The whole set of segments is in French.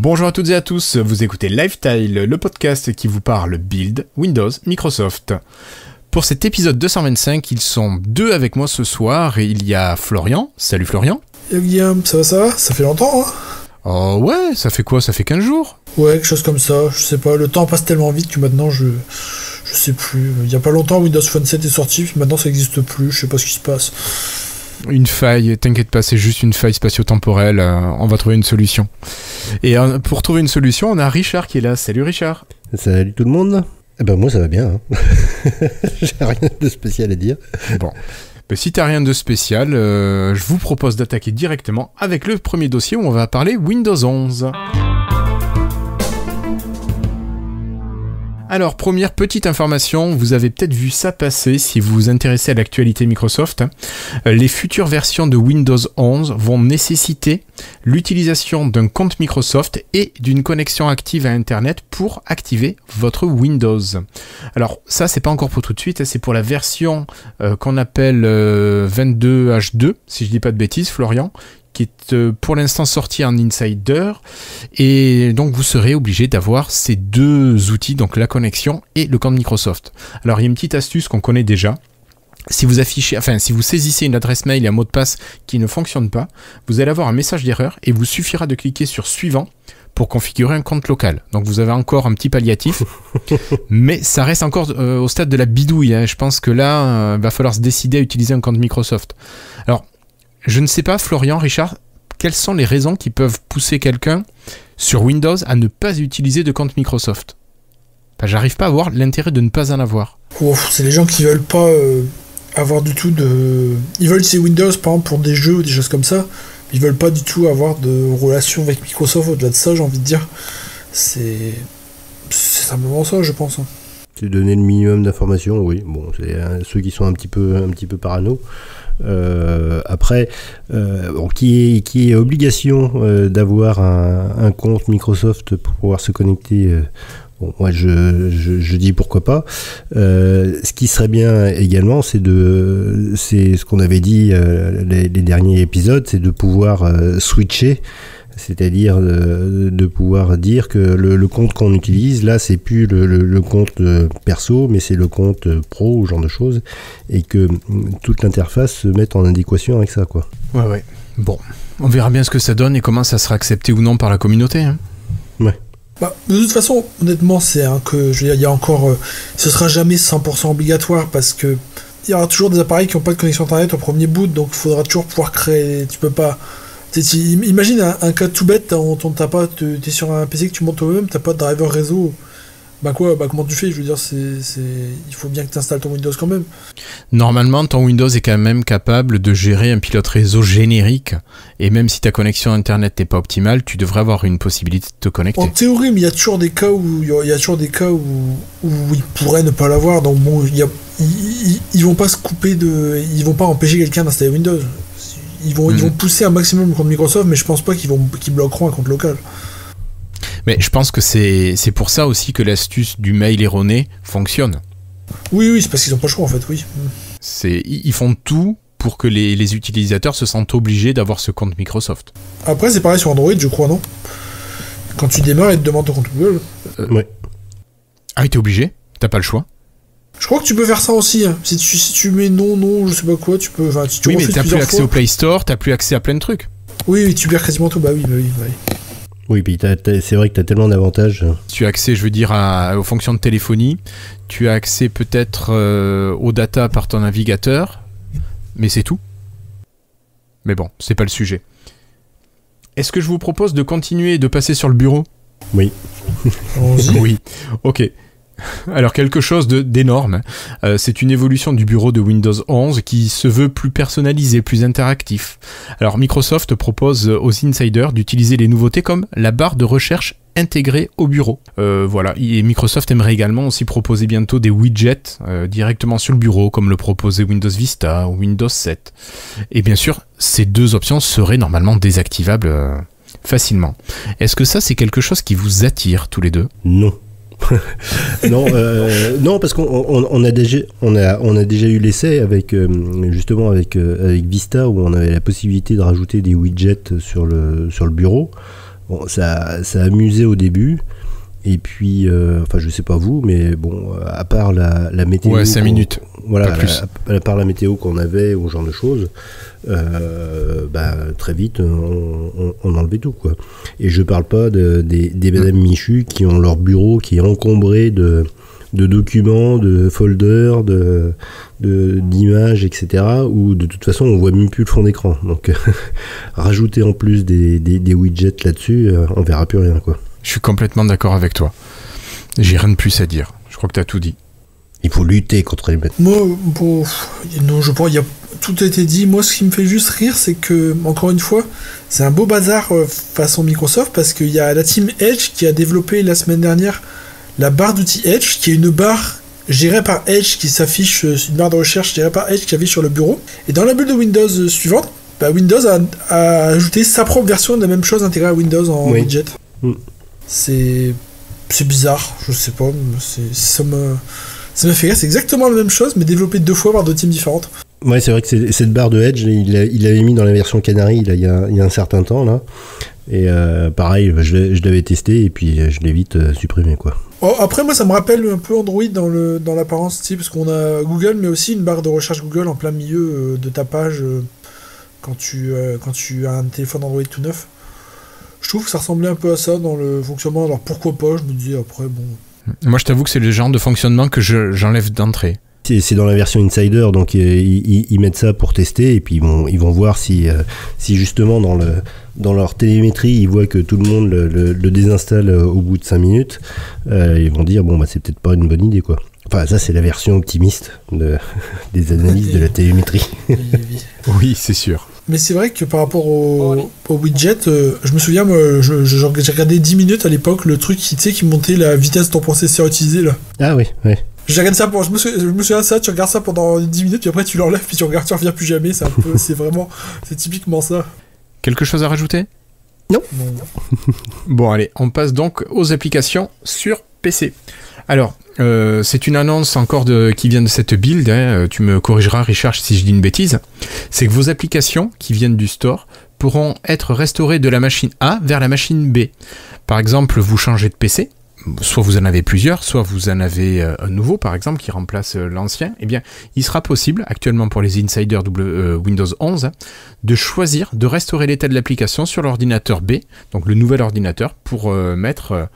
Bonjour à toutes et à tous, vous écoutez Lifetile, le podcast qui vous parle Build, Windows, Microsoft. Pour cet épisode 225, ils sont deux avec moi ce soir et il y a Florian. Salut Florian. Et Guillaume, ça va? Ça fait longtemps, hein? Oh ouais, ça fait quoi? Ça fait 15 jours? Ouais, quelque chose comme ça, je sais pas, le temps passe tellement vite que maintenant je sais plus. Il y a pas longtemps Windows Phone 7 est sorti, puis maintenant ça existe plus, je sais pas ce qui se passe. Une faille, t'inquiète pas, c'est juste une faille spatio-temporelle, on va trouver une solution. Et pour trouver une solution, on a Richard qui est là. Salut Richard. Salut tout le monde. Eh ben moi ça va bien, hein. J'ai rien de spécial à dire. Bon, ben, si t'as rien de spécial, je vous propose d'attaquer directement avec le premier dossier où on va parler Windows 11. Alors, première petite information, vous avez peut-être vu ça passer si vous vous intéressez à l'actualité Microsoft. Les futures versions de Windows 11 vont nécessiter l'utilisation d'un compte Microsoft et d'une connexion active à Internet pour activer votre Windows. Alors, ça, c'est pas encore pour tout de suite, c'est pour la version qu'on appelle 22H2, si je dis pas de bêtises, Florian, qui est pour l'instant sorti en Insider, et donc vous serez obligé d'avoir ces deux outils, donc la connexion et le compte Microsoft. Alors il y a une petite astuce qu'on connaît déjà. Si vous saisissez une adresse mail et un mot de passe qui ne fonctionne pas, vous allez avoir un message d'erreur et vous suffira de cliquer sur suivant pour configurer un compte local. Donc vous avez encore un petit palliatif, mais ça reste encore au stade de la bidouille, hein. Je pense que là, va falloir se décider à utiliser un compte Microsoft. Alors, je ne sais pas, Florian, Richard, quelles sont les raisons qui peuvent pousser quelqu'un sur Windows à ne pas utiliser de compte Microsoft? Enfin, j'arrive pas à voir l'intérêt de ne pas en avoir. Ouf, c'est les gens qui veulent pas avoir du tout de... Ils veulent utiliser Windows, par exemple, pour des jeux ou des choses comme ça. Ils veulent pas du tout avoir de relation avec Microsoft. Au-delà de ça, j'ai envie de dire, c'est simplement ça, je pense. C'est donner le minimum d'informations, oui. Bon, c'est ceux qui sont un petit peu parano. Après, qui est obligation d'avoir un compte Microsoft pour pouvoir se connecter. Bon, moi je dis pourquoi pas. Ce qui serait bien également, c'est ce qu'on avait dit les derniers épisodes, c'est de pouvoir switcher. C'est-à-dire de pouvoir dire que le compte qu'on utilise, là, c'est plus le compte perso, mais c'est le compte pro ou ce genre de choses, et que toute l'interface se mette en adéquation avec ça, quoi. Ouais. Bon, on verra bien ce que ça donne et comment ça sera accepté ou non par la communauté, hein. Ouais. Bah, de toute façon, honnêtement, c'est que je veux dire, il y a encore, ce sera jamais 100% obligatoire parce que il y aura toujours des appareils qui n'ont pas de connexion internet au premier boot, donc il faudra toujours pouvoir créer. Tu peux pas. Imagine un cas tout bête, t'es sur un PC que tu montes toi-même, t'as pas de driver réseau. Bah comment tu fais? Je veux dire, il faut bien que tu installes ton Windows quand même. Normalement, ton Windows est quand même capable de gérer un pilote réseau générique, et même si ta connexion Internet n'est pas optimale, tu devrais avoir une possibilité de te connecter. En théorie, mais il y a toujours des cas où ils pourraient ne pas l'avoir. Donc bon, ils vont pas se couper ils vont pas empêcher quelqu'un d'installer Windows. Ils vont pousser un maximum contre Microsoft, mais je pense pas qu'ils bloqueront un compte local. Mais je pense que c'est pour ça aussi que l'astuce du mail erroné fonctionne. Oui, c'est parce qu'ils ont pas le choix en fait, oui. Ils font tout pour que les utilisateurs se sentent obligés d'avoir ce compte Microsoft. Après, c'est pareil sur Android, je crois, non? Quand tu démarres, ils te demandent ton compte Google. Ouais. Ah oui, t'es obligé? T'as pas le choix? Je crois que tu peux faire ça aussi, hein. Si tu mets non, je sais pas quoi, tu peux... Enfin, si tu oui, mais t'as plus accès au Play Store, t'as plus accès à plein de trucs. Oui, tu perds quasiment tout, bah oui. Oui, puis c'est vrai que t'as tellement d'avantages. Tu as accès, je veux dire, aux fonctions de téléphonie, tu as accès peut-être aux data par ton navigateur, mais c'est tout. Mais bon, c'est pas le sujet. Est-ce que je vous propose de continuer et de passer sur le bureau? Oui. Oui, ok. Alors quelque chose d'énorme, c'est une évolution du bureau de Windows 11 qui se veut plus personnalisé, plus interactif. Alors Microsoft propose aux insiders d'utiliser les nouveautés comme la barre de recherche intégrée au bureau. Voilà, et Microsoft aimerait également aussi proposer bientôt des widgets directement sur le bureau comme le proposait Windows Vista ou Windows 7. Et bien sûr, ces deux options seraient normalement désactivables facilement. Est-ce que ça c'est quelque chose qui vous attire tous les deux? Non. Non, parce qu'on a déjà eu l'essai avec Vista où on avait la possibilité de rajouter des widgets sur le bureau. Bon, ça a amusé au début. Et puis, enfin, je sais pas vous, mais bon, à part la météo. Ouais, 5 minutes. Voilà, pas plus. À part la météo qu'on avait ou ce genre de choses, très vite, on enlevait tout, quoi. Et je parle pas des Madame Michu qui ont leur bureau qui est encombré de documents, de folders, d'images, etc. où de toute façon on voit même plus le fond d'écran. Donc rajouter en plus des widgets là-dessus, on verra plus rien, quoi. Je suis complètement d'accord avec toi. J'ai rien de plus à dire. Je crois que tu as tout dit. Il faut lutter contre les méthodes. Moi, non, je pense tout a été dit. Moi, ce qui me fait juste rire, c'est que, encore une fois, c'est un beau bazar façon Microsoft, parce qu'il y a la team Edge qui a développé la semaine dernière la barre d'outils Edge, qui est une barre gérée par Edge qui s'affiche, une barre de recherche gérée par Edge qui s'affiche sur le bureau. Et dans la bulle de Windows suivante, Windows a ajouté sa propre version de la même chose intégrée à Windows en widget. C'est bizarre, je sais pas, ça me fait rire, c'est exactement la même chose, mais développé 2 fois par 2 teams différentes. Ouais, c'est vrai que cette barre de Edge, il l'avait mis dans la version Canary il y a un certain temps, là. Et pareil, je l'avais testé et puis je l'ai vite supprimé, quoi. Après, moi, ça me rappelle un peu Android dans l'apparence, tu sais, parce qu'on a Google, mais aussi une barre de recherche Google en plein milieu de ta page quand tu as un téléphone Android tout neuf. Je trouve que ça ressemblait un peu à ça dans le fonctionnement, alors pourquoi pas, je me dis après, bon... Moi, je t'avoue que c'est le genre de fonctionnement que j'enlève d'entrée. C'est dans la version Insider, donc ils mettent ça pour tester, et puis ils vont voir si justement dans leur télémétrie, ils voient que tout le monde le désinstalle au bout de 5 minutes, ils vont dire, bon, c'est peut-être pas une bonne idée, quoi. Enfin, ça, c'est la version optimiste des analyses de la télémétrie. Oui, c'est sûr. Mais c'est vrai que par rapport au widget, je me souviens, moi, j'ai regardé 10 minutes à l'époque, le truc qui montait la vitesse de ton processeur utilisé, là. Ah oui, oui. Je me souviens de ça, tu regardes ça pendant 10 minutes, puis après tu l'enlèves, puis tu reviens plus jamais, c'est typiquement ça. Quelque chose à rajouter ? Non. Bon, allez, on passe donc aux applications sur PC. Alors, c'est une annonce encore qui vient de cette build, hein, tu me corrigeras Richard si je dis une bêtise, c'est que vos applications qui viennent du store pourront être restaurées de la machine A vers la machine B. Par exemple, vous changez de PC, soit vous en avez plusieurs, soit vous en avez un nouveau par exemple qui remplace l'ancien, eh bien il sera possible actuellement pour les insiders Windows 11 de choisir de restaurer l'état de l'application sur l'ordinateur B, donc le nouvel ordinateur, pour mettre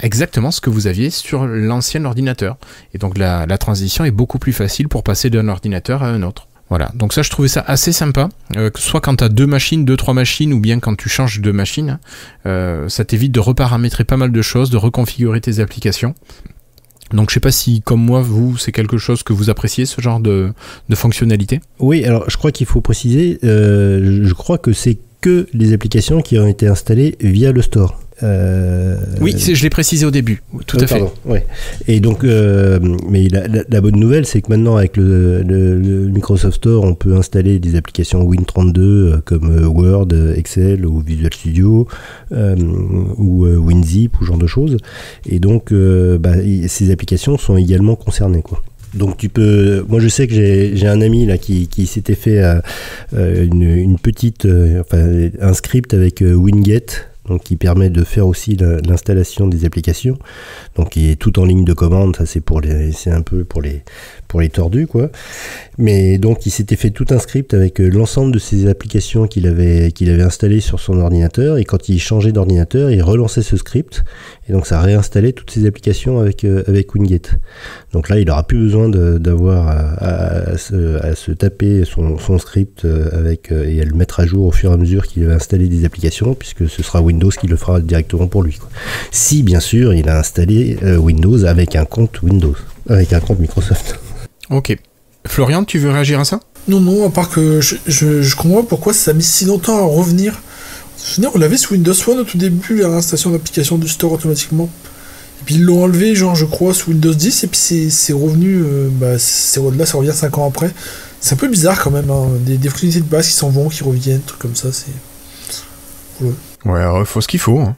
exactement ce que vous aviez sur l'ancien ordinateur. Et donc la transition est beaucoup plus facile pour passer d'un ordinateur à un autre. Voilà, donc ça je trouvais ça assez sympa, soit quand tu as 2 machines, 2-3 machines, ou bien quand tu changes de machine, ça t'évite de reparamétrer pas mal de choses, de reconfigurer tes applications. Donc je sais pas si comme moi, vous, c'est quelque chose que vous appréciez, ce genre de fonctionnalité. Oui, alors je crois qu'il faut préciser, je crois que c'est que les applications qui ont été installées via le store. Oui, je l'ai précisé au début, tout à fait. Ouais. Et donc, mais la bonne nouvelle, c'est que maintenant avec le Microsoft Store, on peut installer des applications Win32 comme Word, Excel ou Visual Studio ou WinZip ou ce genre de choses. Et donc, ces applications sont également concernées, quoi. Donc tu peux, moi je sais que j'ai un ami là qui s'était fait une petite, un script avec Winget, donc qui permet de faire aussi l'installation des applications, donc qui est tout en ligne de commande. Ça c'est un peu pour les tordus, quoi. Mais donc il s'était fait tout un script avec l'ensemble de ces applications qu'il avait installées sur son ordinateur, et quand il changeait d'ordinateur, il relançait ce script, et donc ça réinstallait toutes ces applications avec Winget. Donc là, il n'aura plus besoin d'avoir à se taper son script et à le mettre à jour au fur et à mesure qu'il va installer des applications, puisque ce sera Windows qui le fera directement pour lui, quoi. Si bien sûr il a installé Windows avec un compte Microsoft. Ok. Florian, tu veux réagir à ça ? Non, à part que je comprends pourquoi ça a mis si longtemps à revenir. On l'avait sur Windows Phone au tout début, la réinstallation d'applications du store automatiquement. Et puis ils l'ont enlevé, genre je crois, sous Windows 10, et puis c'est revenu, là ça revient 5 ans après. C'est un peu bizarre quand même, hein. Des fonctionnalités de base qui s'en vont, qui reviennent, trucs comme ça, c'est... Ouais, il faut ce qu'il faut. Hein.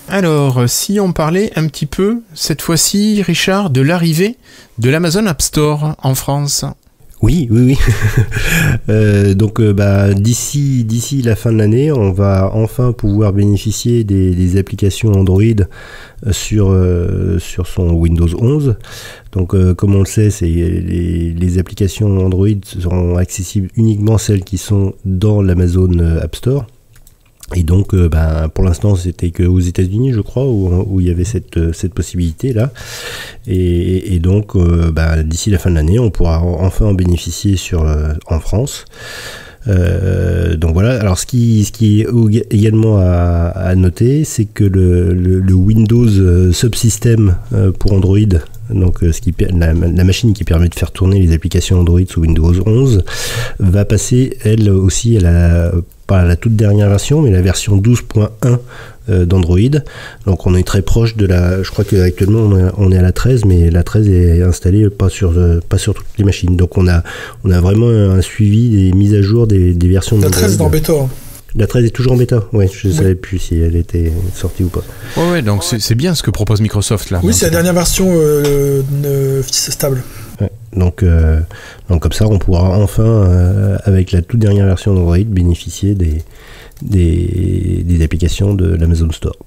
Alors, si on parlait un petit peu, cette fois-ci, Richard, de l'arrivée de l'Amazon App Store en France. Oui. Donc d'ici la fin de l'année, on va enfin pouvoir bénéficier des applications Android sur son Windows 11. Donc comme on le sait, les applications Android seront accessibles uniquement celles qui sont dans l'Amazon App Store. Et donc, pour l'instant, c'était qu'aux États-Unis, je crois, où il y avait cette possibilité-là. Et donc, d'ici la fin de l'année, on pourra enfin en bénéficier en France. Donc voilà. Alors, ce qui est également à noter, c'est que le Windows Subsystem pour Android, donc la machine qui permet de faire tourner les applications Android sous Windows 11, va passer elle aussi pas la toute dernière version, mais la version 12.1 d'Android. Donc on est très proche je crois qu'actuellement on est à la 13, mais la 13 est installée pas sur toutes les machines. Donc on a vraiment un suivi des mises à jour des versions d'Android. La 13 est en bêta. La 13 est toujours en bêta. Ouais, je ne savais plus si elle était sortie ou pas. Ouais, donc c'est bien ce que propose Microsoft là. Oui, c'est la dernière version stable. Ouais, donc comme ça, on pourra enfin, avec la toute dernière version d'Android, bénéficier des applications de l'Amazon Store.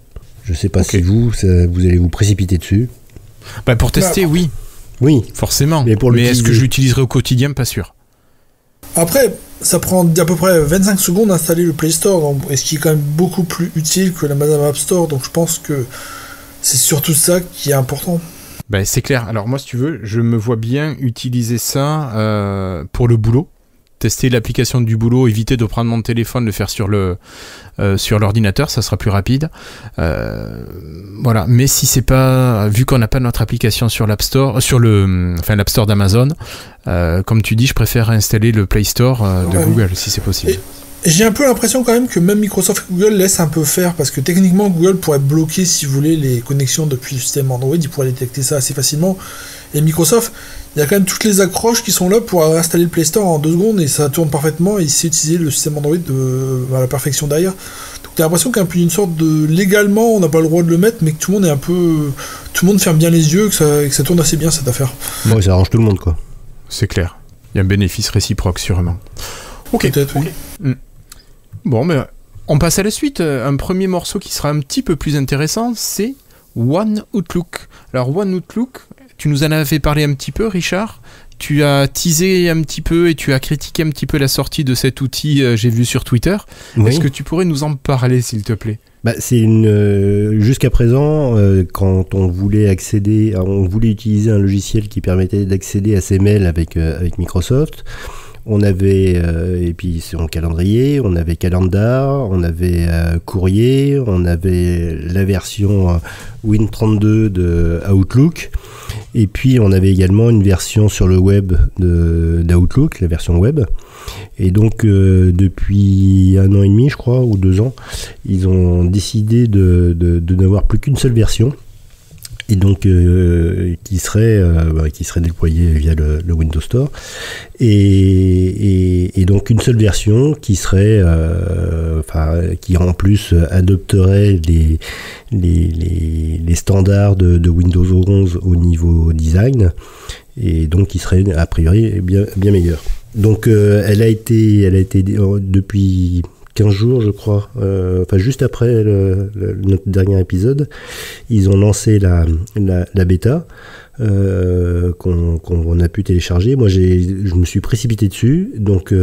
Je ne sais pas si vous allez vous précipiter dessus. Pour tester, oui. Oui. Forcément. Mais est-ce que je l'utiliserai au quotidien ? Pas sûr. Après, ça prend à peu près 25 secondes d'installer le Play Store, et ce qui est quand même beaucoup plus utile que l'Amazon App Store, donc je pense que c'est surtout ça qui est important. C'est clair. Alors moi, si tu veux, je me vois bien utiliser ça pour le boulot. Tester l'application du boulot, éviter de prendre mon téléphone, le faire sur l'ordinateur, ça sera plus rapide. Voilà. Mais si c'est pas, vu qu'on n'a pas notre application sur l'App Store, l'App Store d'Amazon, comme tu dis, je préfère installer le Play Store de Google si c'est possible. Et j'ai un peu l'impression quand même que même Microsoft et Google laissent un peu faire, parce que techniquement Google pourrait bloquer, si vous voulez, les connexions depuis le système Android, il pourrait détecter ça assez facilement. Et Microsoft, il y a quand même toutes les accroches qui sont là pour installer le Play Store en 2 secondes, et ça tourne parfaitement, et il sait utiliser le système Android à la perfection derrière. Donc t'as l'impression qu'il y a un peu une sorte de... Légalement, on n'a pas le droit de le mettre, mais que tout le monde ferme bien les yeux, que ça tourne assez bien cette affaire. Ouais, ça arrange tout le monde, quoi. C'est clair. Il y a un bénéfice réciproque, sûrement. Ok. Peut-être, oui. Bon, mais on passe à la suite. Un premier morceau qui sera un petit peu plus intéressant, c'est One Outlook. Alors, One Outlook, tu nous en avais parlé un petit peu, Richard. Tu as teasé un petit peu et tu as critiqué un petit peu la sortie de cet outil, j'ai vu sur Twitter. Oui. Est-ce que tu pourrais nous en parler, s'il te plaît ? Jusqu'à présent, quand on voulait utiliser un logiciel qui permettait d'accéder à ses mails avec Microsoft. On avait, et puis son calendrier, on avait Calendar, on avait Courrier, on avait la version Win32 de Outlook, et puis on avait également une version sur le web d'Outlook, la version web. Et donc depuis 1 an et demi, je crois, ou 2 ans, ils ont décidé de n'avoir plus qu'une seule version. Et donc qui serait déployé via le Windows Store, et donc une seule version qui serait qui en plus adopterait les standards de Windows 11 au niveau design, et donc qui serait a priori bien meilleure. Donc elle a été depuis 15 jours, je crois, juste après notre dernier épisode, ils ont lancé la bêta qu'on a pu télécharger. Moi, je me suis précipité dessus, donc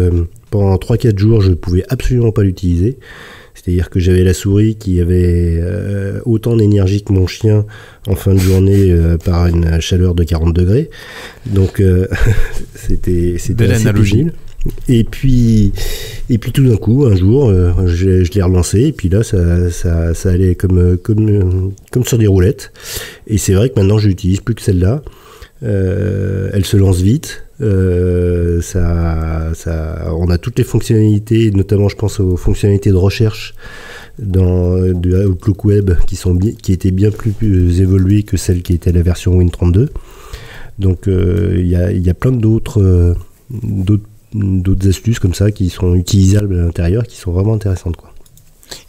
pendant 3-4 jours, je ne pouvais absolument pas l'utiliser. C'est-à-dire que j'avais la souris qui avait autant d'énergie que mon chien en fin de journée par une chaleur de 40 degrés. Donc, c'était assez pénible. Et puis tout d'un coup, un jour, je l'ai relancé, et puis là, ça allait comme sur des roulettes. Et c'est vrai que maintenant, je n'utilise plus que celle-là. Elle se lance vite. On a toutes les fonctionnalités, notamment, je pense aux fonctionnalités de recherche de Outlook Web qui étaient bien plus évoluées que celle qui était la version Win32. Donc, il y a plein d'autres astuces comme ça qui sont utilisables à l'intérieur, qui sont vraiment intéressantes, quoi.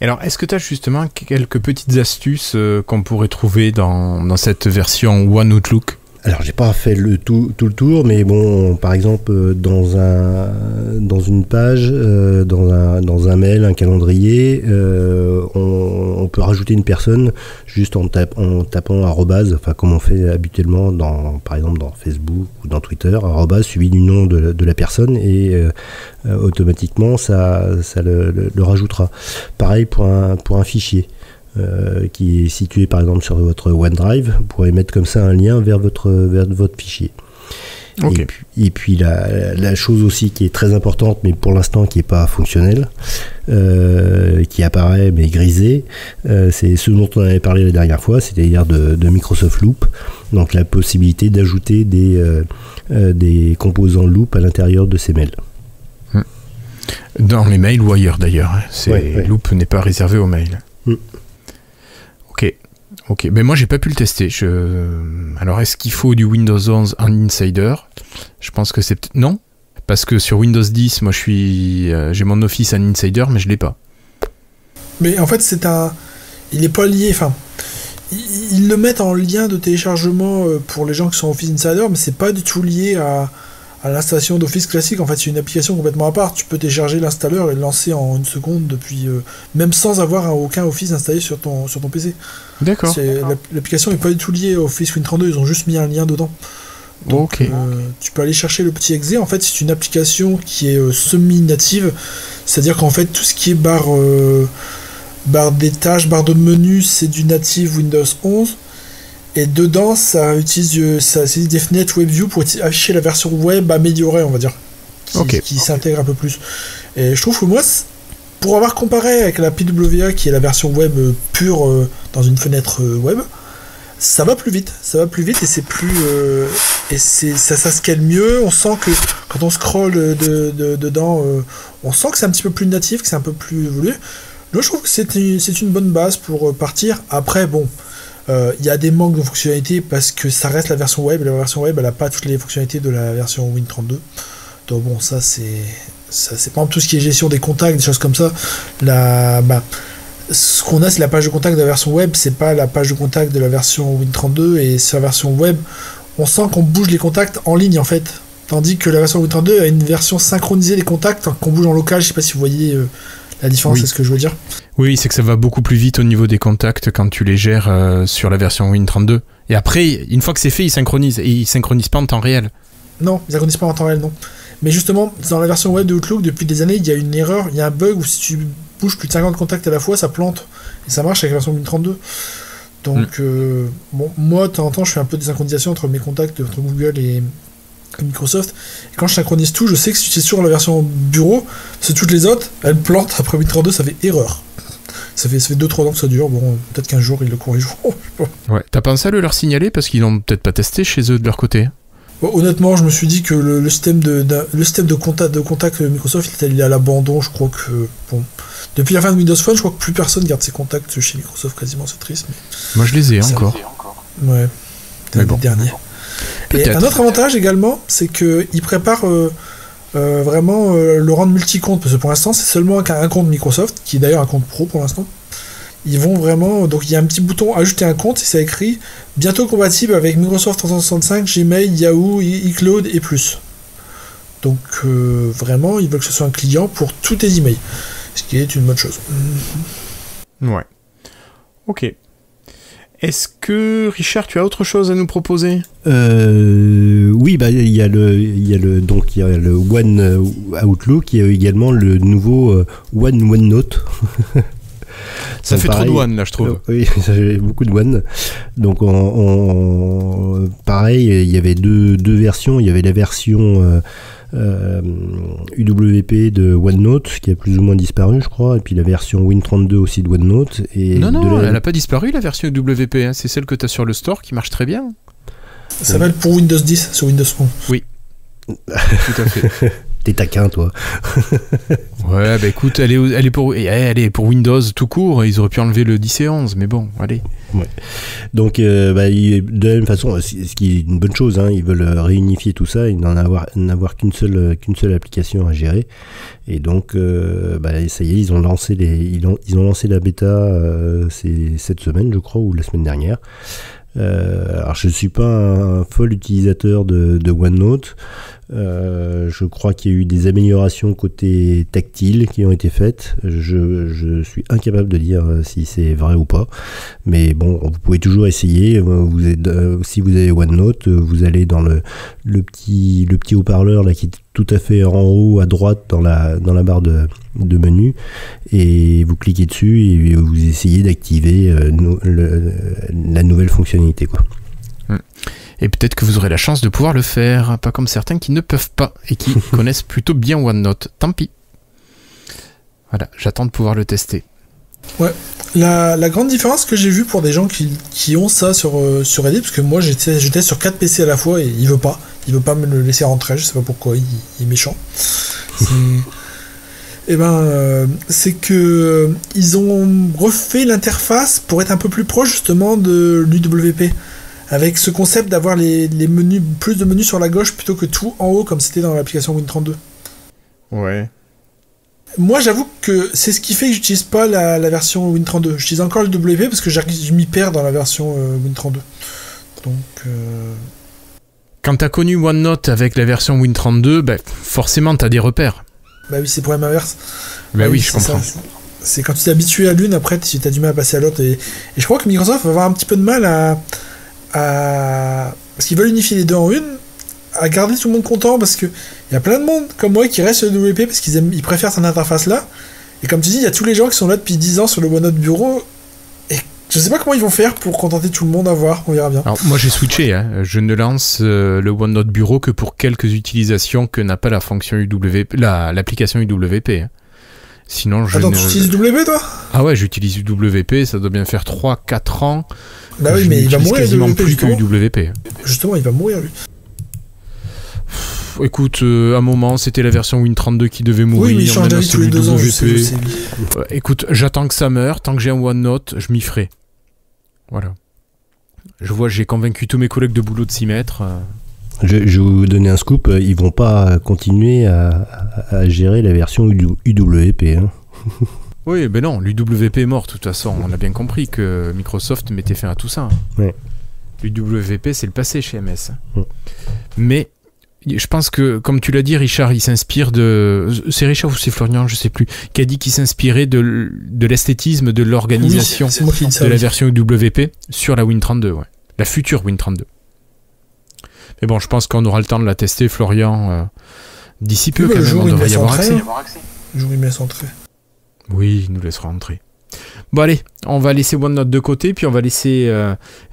Alors, est-ce que tu as justement quelques petites astuces qu'on pourrait trouver dans cette version One Outlook ? Alors, j'ai pas fait tout le tour, mais bon, par exemple, dans une page, dans un mail, un calendrier, on peut rajouter une personne juste en tapant arrobase, enfin comme on fait habituellement par exemple dans Facebook ou dans Twitter, arrobase suivi du nom de la personne et automatiquement ça le rajoutera. Pareil pour un fichier. Qui est situé par exemple sur votre OneDrive, vous pourrez mettre comme ça un lien vers votre fichier. Okay. Et puis la chose aussi qui est très importante, mais pour l'instant qui n'est pas fonctionnelle, qui apparaît mais grisée, c'est ce dont on avait parlé la dernière fois, c'est-à-dire de Microsoft Loop, donc la possibilité d'ajouter des composants Loop à l'intérieur de ces mails. Dans les mails ou ailleurs d'ailleurs. Loop n'est pas réservé aux mails. Ok, mais moi j'ai pas pu le tester. Alors est-ce qu'il faut du Windows 11 en Insider ? Je pense que c'est peut-être non, parce que sur Windows 10, moi j'ai mon Office en Insider, mais je l'ai pas. Mais en fait il est pas lié. Enfin, ils le mettent en lien de téléchargement pour les gens qui sont Office Insider, mais c'est pas du tout lié à l'installation d'Office classique. En fait, c'est une application complètement à part. Tu peux télécharger l'installeur et le lancer en une seconde depuis, même sans avoir aucun Office installé sur ton PC. D'accord. L'application n'est pas du tout liée au Office Win32, ils ont juste mis un lien dedans. Donc, tu peux aller chercher le petit exe. En fait, c'est une application qui est semi-native, c'est-à-dire qu'en fait, tout ce qui est barre des tâches, barre de menu, c'est du native Windows 11. Et dedans, ça utilise des fenêtres WebView pour afficher la version web améliorée, on va dire, qui s'intègre un peu plus. Et je trouve que moi, pour avoir comparé avec la PWA, qui est la version web pure dans une fenêtre web, ça va plus vite et c'est plus ça scale mieux. On sent que quand on scrolle dedans, on sent que c'est un petit peu plus natif, que c'est un peu plus évolué. Donc je trouve que c'est une bonne base pour partir. Après, bon. Il y a des manques de fonctionnalités parce que ça reste la version web, et la version web elle n'a pas toutes les fonctionnalités de la version Win32. Donc bon, ça c'est par exemple tout ce qui est gestion des contacts, des choses comme ça. Ce qu'on a, c'est la page de contact de la version web, c'est pas la page de contact de la version Win32, et sur la version web, on sent qu'on bouge les contacts en ligne en fait. Tandis que la version Win32 a une version synchronisée des contacts qu'on bouge en local. Je sais pas si vous voyez la différence, c'est ce que je veux dire. Oui, c'est que ça va beaucoup plus vite au niveau des contacts quand tu les gères sur la version Win32. Et après, une fois que c'est fait, ils synchronisent. Et ils synchronisent pas en temps réel. Non, ils synchronisent pas en temps réel, non. Mais justement, dans la version web de Outlook, depuis des années, il y a une erreur, il y a un bug où si tu bouges plus de 50 contacts à la fois, ça plante. Et ça marche avec la version Win32. Donc, bon, moi, de temps en temps, je fais un peu de synchronisation entre mes contacts, entre Google et Microsoft. Et quand je synchronise tout, je sais que si c'est sur la version bureau, c'est toutes les autres, elles plantent. Après Win32, ça fait erreur. Ça fait 2-3 ans que ça dure. Bon, peut-être qu'un jour ils le corrigeront. Ouais. T'as pensé à leur signaler parce qu'ils l'ont peut-être pas testé chez eux de leur côté. Bon, honnêtement, je me suis dit que le système de contact Microsoft il est à l'abandon. Je crois que bon, depuis la fin de Windows Phone, je crois que plus personne garde ses contacts chez Microsoft quasiment. C'est triste. Mais moi, je les ai encore. Ouais. Mais bon. Dernier. Et un autre avantage également, c'est qu'ils préparent vraiment le rendre multi-compte, parce que pour l'instant c'est seulement un compte Microsoft, qui est d'ailleurs un compte pro pour l'instant. Ils vont vraiment, donc il y a un petit bouton ajouter un compte, et ça écrit bientôt compatible avec Microsoft 365, Gmail, Yahoo, iCloud et plus. Donc vraiment ils veulent que ce soit un client pour tous tes emails, ce qui est une bonne chose. Ouais. Ok. Est-ce que, Richard, tu as autre chose à nous proposer ? Oui, il y a le One Outlook, il y a également le nouveau OneNote. Ça fait pareil, trop de One, là, je trouve. Oui, ça fait beaucoup de One. Donc, pareil, il y avait deux versions. Il y avait la version UWP de OneNote, qui a plus ou moins disparu, je crois, et puis la version Win32 aussi de OneNote. Et non, elle n'a pas disparu, la version UWP. Hein. C'est celle que tu as sur le store qui marche très bien. Ça s'appelle pour Windows 10 sur Windows Phone. Oui, tout à fait. T'es taquin, toi. Ouais, bah écoute, elle est pour Windows tout court. Ils auraient pu enlever le 10 et 11, mais bon, allez. Ouais. Donc, de la même façon, ce qui est une bonne chose, hein, ils veulent réunifier tout ça et n'avoir qu'une seule application à gérer. Et donc, ça y est, ils ont lancé la bêta cette semaine, je crois, ou la semaine dernière. Alors je suis pas un fol utilisateur de OneNote. Je crois qu'il y a eu des améliorations côté tactile qui ont été faites. Je suis incapable de dire si c'est vrai ou pas. Mais bon, vous pouvez toujours essayer. Si vous avez OneNote, vous allez dans le petit haut-parleur là qui est tout à fait en haut à droite dans la barre de menu, et vous cliquez dessus et vous essayez d'activer la nouvelle fonctionnalité, quoi. Et peut-être que vous aurez la chance de pouvoir le faire, pas comme certains qui ne peuvent pas et qui connaissent plutôt bien OneNote. Tant pis. Voilà, j'attends de pouvoir le tester. Ouais. La grande différence que j'ai vue pour des gens qui ont ça sur Reddit, parce que moi j'étais sur 4 PC à la fois et il veut pas me le laisser rentrer, je sais pas pourquoi, il est méchant. C'est que ils ont refait l'interface pour être un peu plus proche justement de l'UWP, avec ce concept d'avoir les menus, plus de menus sur la gauche plutôt que tout en haut comme c'était dans l'application Win32. Ouais. Moi j'avoue que c'est ce qui fait que j'utilise pas la version Win32. J'utilise encore le WP parce que je m'y perds dans la version Win32. Donc quand t'as connu OneNote avec la version Win32, forcément t'as des repères. Bah oui, c'est pour problème inverse. Oui, je comprends. C'est quand tu t'es habitué à l'une, après tu as du mal à passer à l'autre. Et je crois que Microsoft va avoir un petit peu de mal à parce qu'ils veulent unifier les deux en une, à garder tout le monde content, parce que il y a plein de monde comme moi qui reste sur le WP parce qu'ils préfèrent cette interface là. Et comme tu dis, il y a tous les gens qui sont là depuis 10 ans sur le OneNote Bureau. Et je sais pas comment ils vont faire pour contenter tout le monde à voir, on verra bien. Alors moi j'ai switché, hein. Je ne lance le OneNote Bureau que pour quelques utilisations que n'a pas la fonction UWP, l'application UWP. Hein. Sinon tu utilises UWP toi ? Ah ouais, j'utilise UWP, ça doit bien faire 3-4 ans. Bah oui, mais il va mourir quasiment plus que UWP. Justement, il va mourir lui. Écoute, à un moment, c'était la version Win32 qui devait mourir. Oui, mais il change d'avis tous les 2 ans, je sais. Écoute, j'attends que ça meure. Tant que j'ai un OneNote, je m'y ferai. Voilà. J'ai convaincu tous mes collègues de boulot de s'y mettre. Je vais vous donner un scoop. Ils vont pas continuer à gérer la version UWP. Hein. Oui, ben non, l'UWP est mort, de toute façon. On a bien compris que Microsoft mettait fin à tout ça. Ouais. L'UWP, c'est le passé chez MS. Ouais. Mais je pense que, comme tu l'as dit, Richard, il s'inspire de... C'est Richard ou c'est Florian, je sais plus, qui a dit qu'il s'inspirait de l'esthétisme, de l'organisation de la version UWP sur la Win32, ouais. La future Win32. Mais bon, je pense qu'on aura le temps de la tester, Florian, d'ici peu, quand même, on devrait y avoir accès. Le jour où il met son trait. Oui, il nous laissera entrer. Bon allez, on va laisser OneNote de côté, puis on va laisser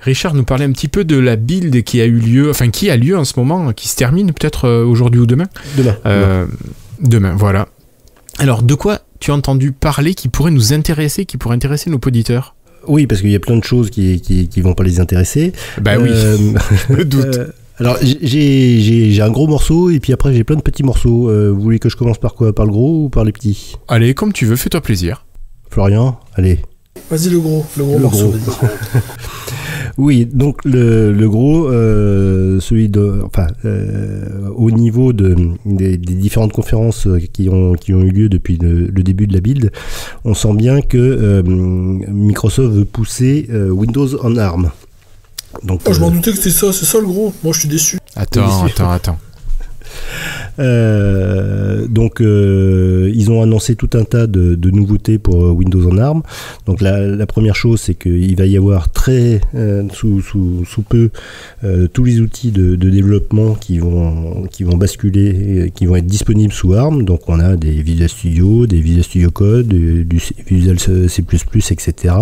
Richard nous parler un petit peu de la build qui a lieu en ce moment, qui se termine peut-être aujourd'hui ou demain. Demain, voilà. Alors, de quoi tu as entendu parler qui pourrait nous intéresser, qui pourrait intéresser nos auditeurs ? Oui, parce qu'il y a plein de choses qui vont pas les intéresser. Bah oui, je me doute. Alors, j'ai un gros morceau, et puis après, j'ai plein de petits morceaux. Vous voulez que je commence par quoi ? Par le gros ou par les petits ? Allez, comme tu veux, fais-toi plaisir. Florian, allez. Vas-y, le gros morceau. Oui, donc le gros, celui au niveau des différentes conférences qui ont eu lieu depuis le début de la build, on sent bien que Microsoft veut pousser Windows en ARM. Donc, je m'en doutais que c'était ça, c'est ça le gros. Moi, je suis déçu. Attends. Donc ils ont annoncé tout un tas de nouveautés pour Windows en ARM. Donc la première chose, c'est qu'il va y avoir sous peu tous les outils de développement qui vont basculer, qui vont être disponibles sous ARM. Donc on a des Visual Studio, des Visual Studio Code, du Visual C++, etc.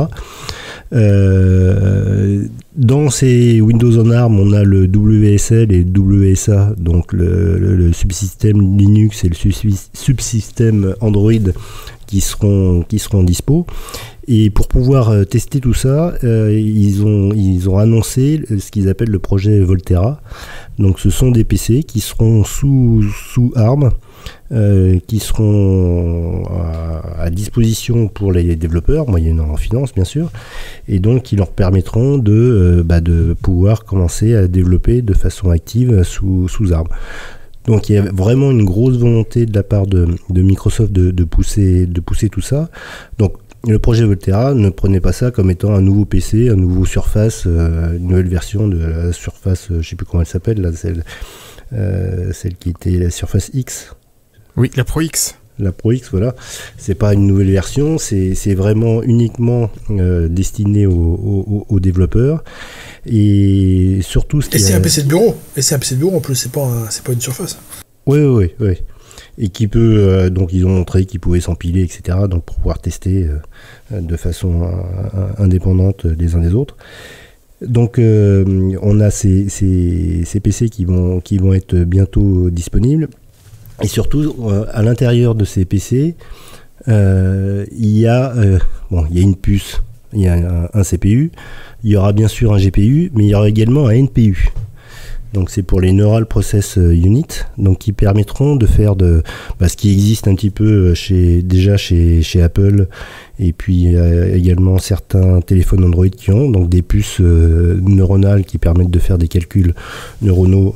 Dans ces Windows en ARM, on a le WSL et le WSA, donc le subsystème Linux et le subsystème Android qui seront dispo. Et pour pouvoir tester tout ça, ils ont annoncé ce qu'ils appellent le projet Volterra. Donc ce sont des PC qui seront sous ARM, qui seront à disposition pour les développeurs, moyennant finance bien sûr, et donc qui leur permettront de pouvoir commencer à développer de façon active sous ARM. Donc il y a vraiment une grosse volonté de la part de Microsoft de pousser tout ça. Donc le projet Volterra ne prenait pas ça comme étant un nouveau PC, un nouveau Surface, une nouvelle version de la Surface, je sais plus comment elle s'appelle, là, celle qui était la Surface X. Oui, la Pro X. La Pro X, voilà. C'est pas une nouvelle version, c'est vraiment uniquement destiné aux développeurs. Et surtout... c'est un PC de bureau. Et c'est un PC de bureau en plus, c'est pas une Surface. Oui. Et qui peut, donc ils ont montré qu'ils pouvaient s'empiler, etc. Donc pour pouvoir tester de façon indépendante les uns des autres. Donc on a ces PC qui vont être bientôt disponibles. Et surtout, à l'intérieur de ces PC, il y a une puce, il y a un CPU, il y aura bien sûr un GPU, mais il y aura également un NPU. Donc c'est pour les Neural Process Unit, donc qui permettront de faire ce qui existe un petit peu chez Apple, et puis également certains téléphones Android qui ont donc des puces neuronales qui permettent de faire des calculs neuronaux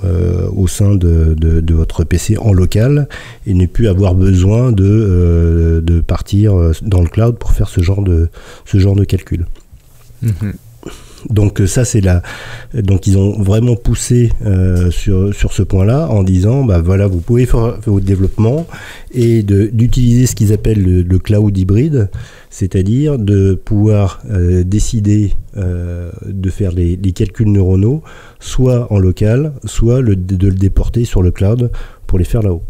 au sein de votre PC en local, et ne plus avoir besoin de partir dans le cloud pour faire ce genre de calcul. Mm-hmm. Donc ça donc ils ont vraiment poussé sur ce point-là en disant voilà, vous pouvez faire votre développement et d'utiliser ce qu'ils appellent le cloud hybride, c'est-à-dire de pouvoir décider de faire les calculs neuronaux soit en local, soit de le déporter sur le cloud pour les faire là-haut.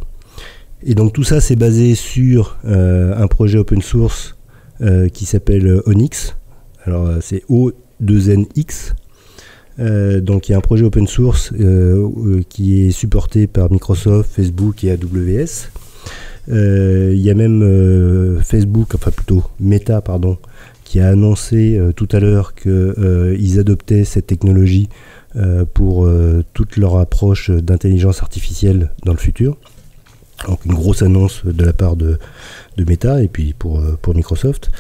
Et donc tout ça c'est basé sur un projet open source qui s'appelle Onyx. Alors c'est O2NX. Donc il y a un projet open source qui est supporté par Microsoft, Facebook et AWS. Il y a même Meta, qui a annoncé tout à l'heure qu'ils adoptaient cette technologie pour toute leur approche d'intelligence artificielle dans le futur. Donc une grosse annonce de la part de Meta et puis pour Microsoft.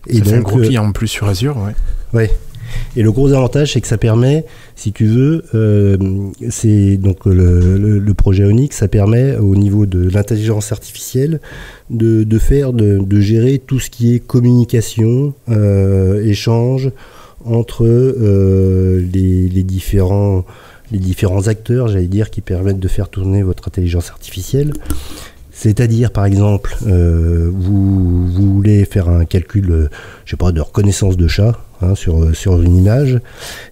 Et ça fait un gros client en plus sur Azure, ouais. Et le gros avantage, c'est que ça permet, si tu veux, c'est donc le projet Onyx, ça permet au niveau de l'intelligence artificielle de gérer tout ce qui est communication, échange entre les différents acteurs, j'allais dire, qui permettent de faire tourner votre intelligence artificielle. C'est-à-dire, par exemple, vous voulez faire un calcul, de reconnaissance de chat sur une image,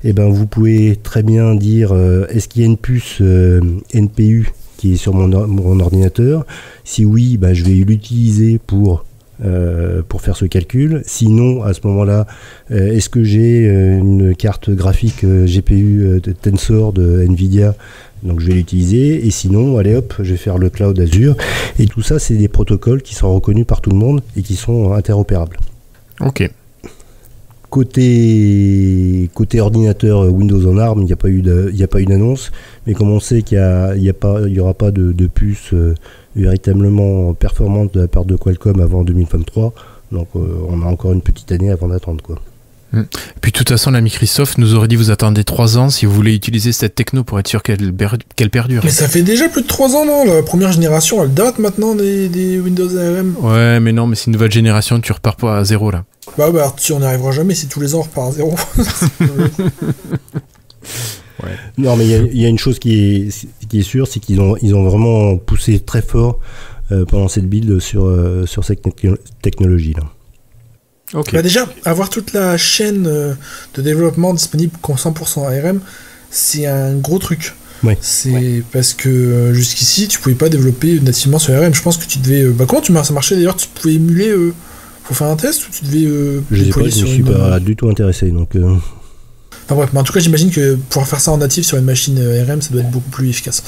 et vous pouvez très bien dire est-ce qu'il y a une puce NPU qui est sur mon ordinateur? Si oui, je vais l'utiliser pour faire ce calcul. Sinon, à ce moment-là, est-ce que j'ai une carte graphique GPU Tensor de Nvidia? Donc je vais l'utiliser, et sinon, allez hop, je vais faire le cloud Azure. Et tout ça, c'est des protocoles qui sont reconnus par tout le monde et qui sont interopérables. Ok. Côté ordinateur Windows en ARM, il n'y a pas eu d'annonce, mais comme on sait qu'il y aura pas de puce véritablement performante de la part de Qualcomm avant 2023, donc on a encore une petite année avant d'attendre, quoi. Puis de toute façon, la Microsoft nous aurait dit vous attendez 3 ans si vous voulez utiliser cette techno pour être sûr qu'elle perdure. Mais ça fait déjà plus de 3 ans, non? La première génération, elle date maintenant des Windows ARM. Ouais, mais non, mais c'est une nouvelle génération, tu repars pas à zéro là. On n'y arrivera jamais si tous les ans on repart à zéro. Ouais. Non, mais il y a une chose qui est sûre, c'est qu'ils ont vraiment poussé très fort pendant cette build sur cette technologie là. Okay. Déjà, avoir toute la chaîne de développement disponible 100% ARM, c'est un gros truc. Ouais. Parce que jusqu'ici, tu pouvais pas développer nativement sur ARM. Je pense que tu devais... comment ça marchait d'ailleurs? Tu pouvais émuler pour faire un test, ou tu devais... je sais pas, je ne suis pas du tout intéressé. Donc, Enfin bref, mais en tout cas, j'imagine que pouvoir faire ça en natif sur une machine ARM, ça doit être beaucoup plus efficace.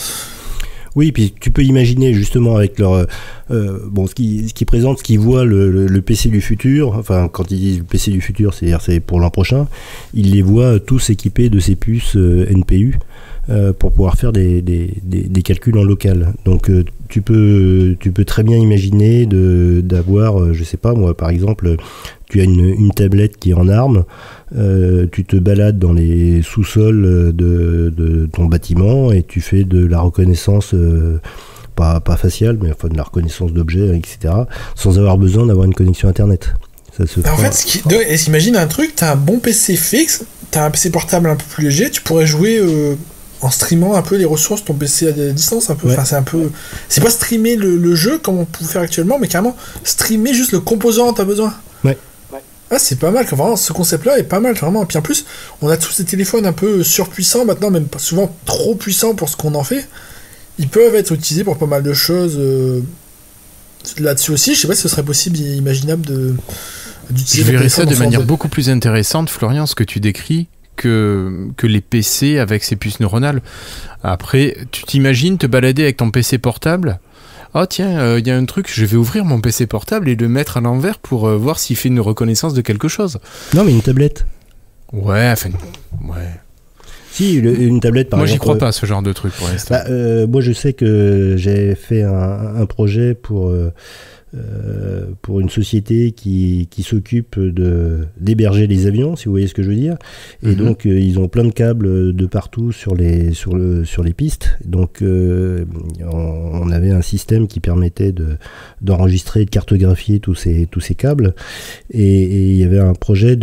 Oui, puis tu peux imaginer justement avec leur ce qu'ils présentent, ce qu'ils voient le PC du futur. Enfin, quand ils disent le PC du futur, c'est pour l'an prochain. Ils les voient tous équipés de ces puces NPU pour pouvoir faire des calculs en local. Donc tu peux très bien imaginer d'avoir, je sais pas moi, par exemple, tu as une tablette qui est en ARM. Tu te balades dans les sous-sols de ton bâtiment et tu fais de la reconnaissance, pas faciale, mais enfin de la reconnaissance d'objets, etc., sans avoir besoin d'avoir une connexion Internet. Ça se En fera. fait, imagine un truc, t'as un bon PC fixe, t'as un PC portable un peu plus léger, tu pourrais jouer en streamant un peu les ressources de ton PC à distance, un peu. Ouais. Enfin, c'est pas streamer le jeu comme on peut faire actuellement, mais carrément streamer juste le composant dont t'as besoin. Ouais. Ah, c'est pas mal, vraiment, ce concept-là est pas mal, vraiment. Et puis en plus, on a tous des téléphones un peu surpuissants maintenant, même souvent trop puissants pour ce qu'on en fait. Ils peuvent être utilisés pour pas mal de choses là-dessus aussi. Je sais pas si ce serait possible, imaginable d'utiliser. Je verrais ça de manière beaucoup plus intéressante, Florian, ce que tu décris, que les PC avec ces puces neuronales. Après, tu t'imagines te balader avec ton PC portable. Oh tiens, y a un truc, je vais ouvrir mon PC portable et le mettre à l'envers pour voir s'il fait une reconnaissance de quelque chose. Non, mais une tablette. Ouais, enfin, ouais. Si, une tablette par exemple. Moi, j'y crois pas, ce genre de truc pour l'instant. Moi, je sais que j'ai fait un projet pour une société qui s'occupe d'héberger les avions, si vous voyez ce que je veux dire. Et donc, ils ont plein de câbles de partout sur les pistes. Donc, on avait un système qui permettait d'enregistrer et de cartographier tous ces câbles. Et il y avait un projet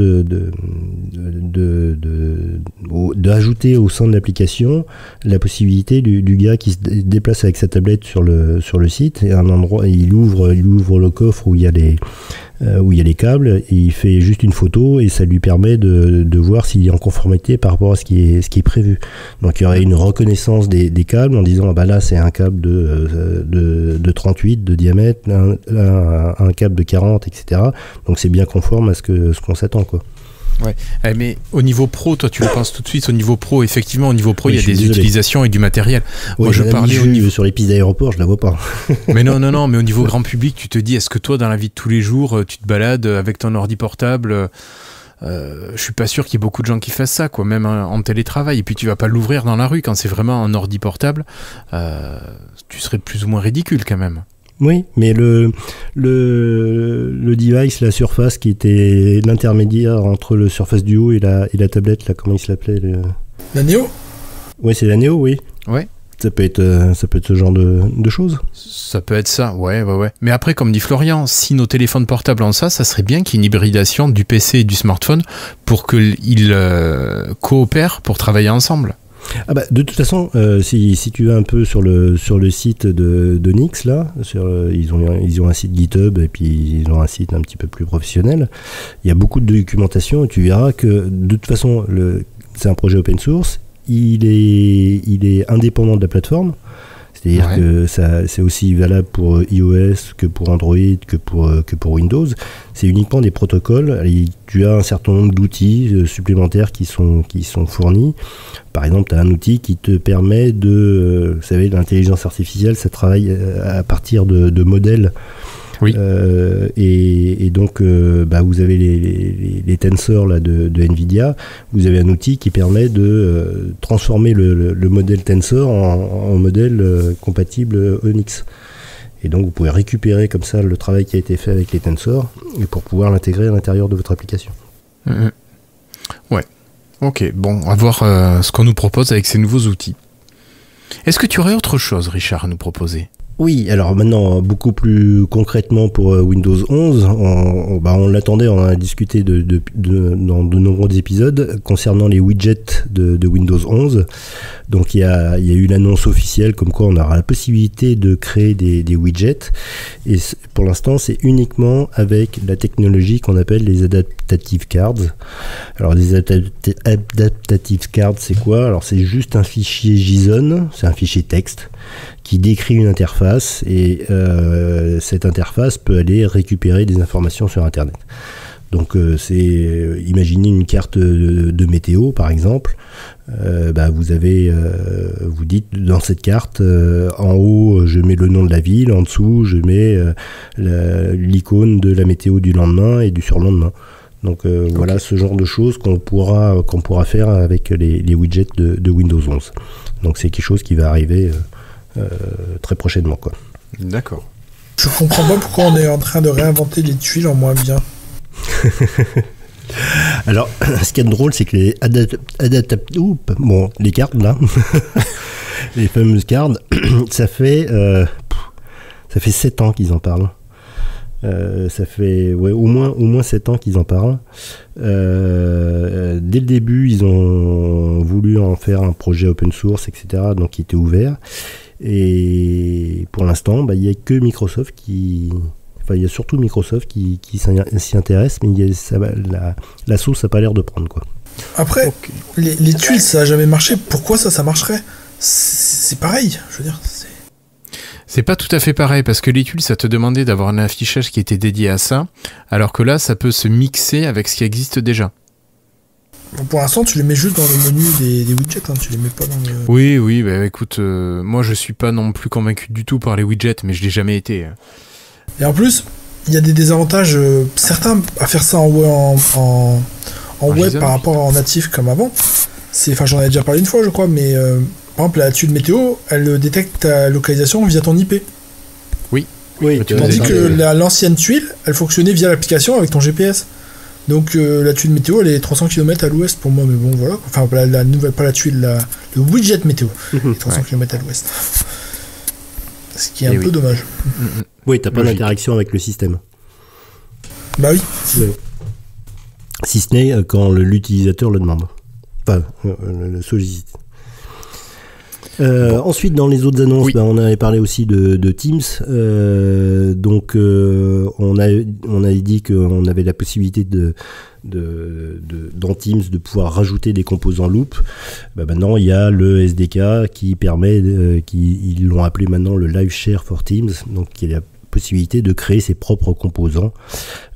d'ajouter au sein de l'application la possibilité du gars qui se déplace avec sa tablette sur le site, et à un endroit, il ouvre le coffre où il y a les câbles, et il fait juste une photo, et ça lui permet de voir s'il est en conformité par rapport à ce qui est prévu. Donc il y aurait une reconnaissance des câbles en disant là c'est un câble de 38 de diamètre, un câble de 40, etc. Donc c'est bien conforme à ce qu'on s'attend, quoi. Ouais, mais au niveau pro, toi tu le penses tout de suite, au niveau pro, effectivement, au niveau pro, il y a des utilisations et du matériel. Oui, moi je parlais au niveau sur les pistes d'aéroport, je la vois pas. Mais non, mais au niveau grand public, tu te dis, est-ce que toi, dans la vie de tous les jours, tu te balades avec ton ordi portable? Je suis pas sûr qu'il y ait beaucoup de gens qui fassent ça, quoi, même en télétravail. Et puis tu vas pas l'ouvrir dans la rue quand c'est vraiment un ordi portable. Tu serais plus ou moins ridicule quand même. Oui, mais le device, la Surface, qui était l'intermédiaire entre le Surface Duo et la tablette, là, comment il s'appelait La Neo. Oui, c'est la Neo, oui. Ouais. Ça peut être ce genre de choses. Ça peut être ça, ouais. Mais après, comme dit Florian, si nos téléphones portables ont ça serait bien qu'il y ait une hybridation du PC et du smartphone pour qu'ils coopèrent pour travailler ensemble. Ah bah, de toute façon, si tu vas un peu sur le site de Nix, là, ils ont un site GitHub, et puis ils ont un site un petit peu plus professionnel. Il y a beaucoup de documentation, et tu verras que de toute façon, c'est un projet open source, il est indépendant de la plateforme. C'est-à-dire que c'est aussi valable pour iOS que pour Android, que pour Windows. C'est uniquement des protocoles. Et tu as un certain nombre d'outils supplémentaires qui sont fournis. Par exemple, tu as un outil qui te permet vous savez, l'intelligence artificielle, ça travaille à partir de modèles. Oui. Et donc, vous avez les tensors là, de NVIDIA. Vous avez un outil qui permet de transformer le modèle tensor en modèle compatible Onyx. Et donc, vous pouvez récupérer comme ça le travail qui a été fait avec les tensors et pour pouvoir l'intégrer à l'intérieur de votre application. Ouais. Ok, bon, on va voir ce qu'on nous propose avec ces nouveaux outils. Est-ce que tu aurais autre chose, Richard, à nous proposer ? Oui, alors maintenant, beaucoup plus concrètement pour Windows 11, on l'attendait, on en a discuté dans de nombreux épisodes concernant les widgets de Windows 11. Donc il y a eu l'annonce officielle comme quoi on aura la possibilité de créer des widgets. Et pour l'instant, c'est uniquement avec la technologie qu'on appelle les Adaptive Cards. Alors les Adaptive Cards, c'est quoi ? Alors c'est juste un fichier JSON, c'est un fichier texte qui décrit une interface, et cette interface peut aller récupérer des informations sur Internet. Donc imaginez une carte de météo par exemple. Vous dites dans cette carte, en haut je mets le nom de la ville, en dessous je mets l'icône de la météo du lendemain et du surlendemain. Donc voilà ce genre de choses qu'on pourra faire avec les widgets de Windows 11. Donc c'est quelque chose qui va arriver très prochainement, quoi. D'accord. Je comprends pas pourquoi on est en train de réinventer les tuiles en moins bien. Alors, ce qui est drôle, c'est que les les cartes là, les fameuses cartes, ça fait 7 ans qu'ils en parlent. Ça fait au moins 7 ans qu'ils en parlent. Dès le début, ils ont voulu en faire un projet open source, etc., donc qui était ouvert. Et pour l'instant, il n'y a que Microsoft il y a surtout Microsoft qui s'y intéresse, mais la sauce n'a pas l'air de prendre, quoi. Après, les tuiles, ça n'a jamais marché. Pourquoi ça marcherait ? C'est pareil, je veux dire. C'est pas tout à fait pareil, parce que les tuiles, ça te demandait d'avoir un affichage qui était dédié à ça, alors que là, ça peut se mixer avec ce qui existe déjà. Pour l'instant, tu les mets juste dans le menu des widgets, hein, tu les mets pas dans le... Oui, écoute, moi je suis pas non plus convaincu du tout par les widgets, mais je l'ai jamais été. Et en plus, il y a des désavantages certains à faire ça en web par rapport en natif comme avant. J'en ai déjà parlé une fois, je crois, mais par exemple, la tuile météo, elle détecte ta localisation via ton IP. Oui. Tandis que l'ancienne tuile, elle fonctionnait via l'application avec ton GPS. Donc la tuile météo, elle est 300 km à l'ouest pour moi, mais bon, voilà. Enfin, la nouvelle, pas la tuile, le widget météo, est 300 km à l'ouest. Ce qui est un peu dommage. Oui, t'as pas d'interaction avec le système. Bah oui. Si ce n'est quand l'utilisateur le demande. Enfin, le sollicite. Ensuite, dans les autres annonces, on avait parlé aussi de Teams. Donc, on avait dit qu'on avait la possibilité dans Teams de pouvoir rajouter des composants loop. Maintenant, il y a le SDK qui permet, ils l'ont appelé maintenant le Live Share for Teams, donc qui est la possibilité de créer ses propres composants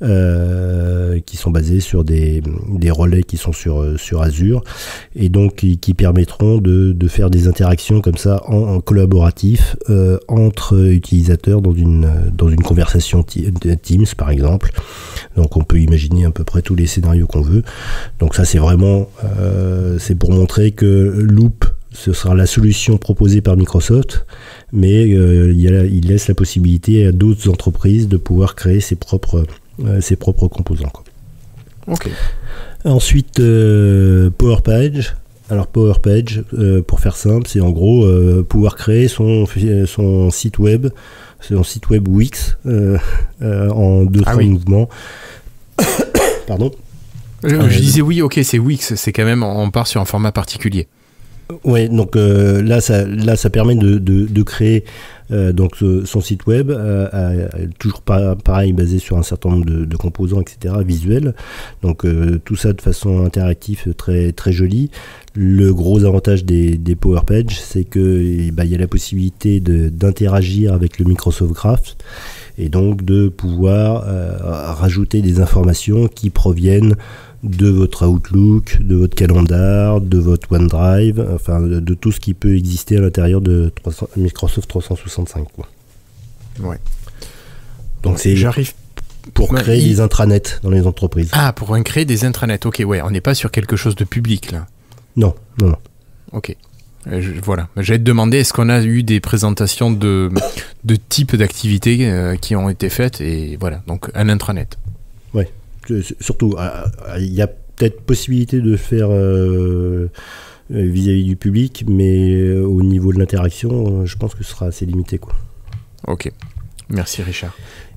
qui sont basés sur des relais qui sont sur Azure et donc qui permettront de faire des interactions comme ça en collaboratif entre utilisateurs dans une conversation Teams par exemple. Donc on peut imaginer à peu près tous les scénarios qu'on veut. Donc ça c'est vraiment c'est pour montrer que Loop ce sera la solution proposée par Microsoft, mais il laisse la possibilité à d'autres entreprises de pouvoir créer ses propres composants, quoi. Ok. Ensuite, PowerPage. Alors PowerPage, pour faire simple, c'est en gros pouvoir créer son site web Wix en 200 mouvements. Pardon. Je disais oui, ok, c'est Wix, c'est quand même, on part sur un format particulier. Ouais, donc là ça permet de créer donc son site web, toujours pareil basé sur un certain nombre de composants, etc., visuels. Donc tout ça de façon interactive, très très jolie. Le gros avantage des Power Pages, c'est que il y a la possibilité d'interagir avec le Microsoft Graph et donc de pouvoir rajouter des informations qui proviennent de votre Outlook, de votre calendar, de votre OneDrive, enfin de tout ce qui peut exister à l'intérieur de Microsoft 365, quoi. Ouais. Donc c'est pour créer des intranets dans les entreprises. Ah, pour créer des intranets, ok, ouais, on n'est pas sur quelque chose de public là. Non. Ok. Voilà, j'allais te demander, est-ce qu'on a eu des présentations de types d'activités qui ont été faites, et voilà, donc un intranet. Ouais. Surtout, il y a peut-être possibilité de faire vis-à-vis du public, mais au niveau de l'interaction, je pense que ce sera assez limité, quoi. Ok, merci Richard.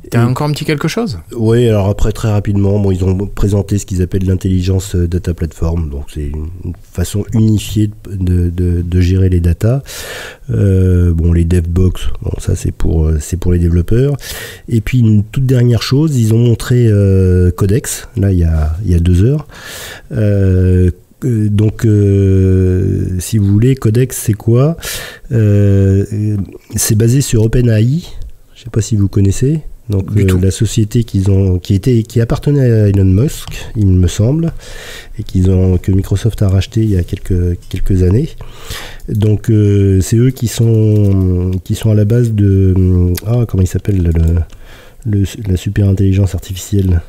T'as encore un petit quelque chose ? Oui, alors après, très rapidement, ils ont présenté ce qu'ils appellent l'intelligence data platform. Donc c'est une façon unifiée de gérer les datas. Les DevBox, ça c'est pour les développeurs. Et puis une toute dernière chose, ils ont montré Codex, là il y a 2 heures. Donc si vous voulez, Codex c'est quoi ? C'est basé sur OpenAI. Je ne sais pas si vous connaissez. Donc la société qui appartenait à Elon Musk, il me semble, et que Microsoft a racheté il y a quelques années. Donc c'est eux qui sont à la base de comment il s'appelle la super intelligence artificielle.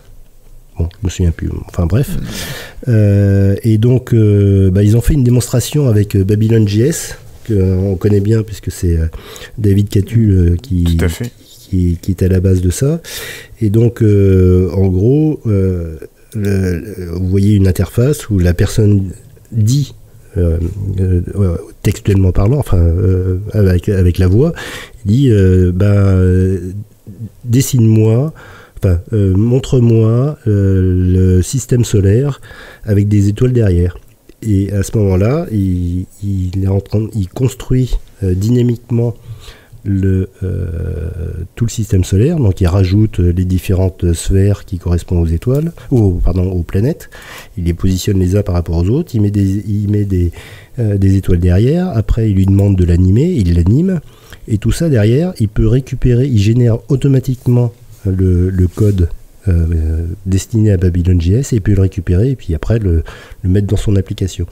Bon, je me souviens plus. Enfin bref. Et donc ils ont fait une démonstration avec Babylon.js qu'on connaît bien puisque c'est David Catul qui est à la base de ça. Et donc, en gros, vous voyez une interface où la personne dit, textuellement parlant, enfin, avec la voix, dit, dessine-moi, montre-moi le système solaire avec des étoiles derrière. Et à ce moment-là, il construit dynamiquement tout le système solaire. Donc il rajoute les différentes sphères qui correspondent aux étoiles, aux planètes. Il les positionne les uns par rapport aux autres. Il met des étoiles derrière. Après, il lui demande de l'animer. Il l'anime. Et tout ça derrière, il peut récupérer. Il génère automatiquement le code destiné à Babylon.js, et il peut le récupérer et puis après le mettre dans son application.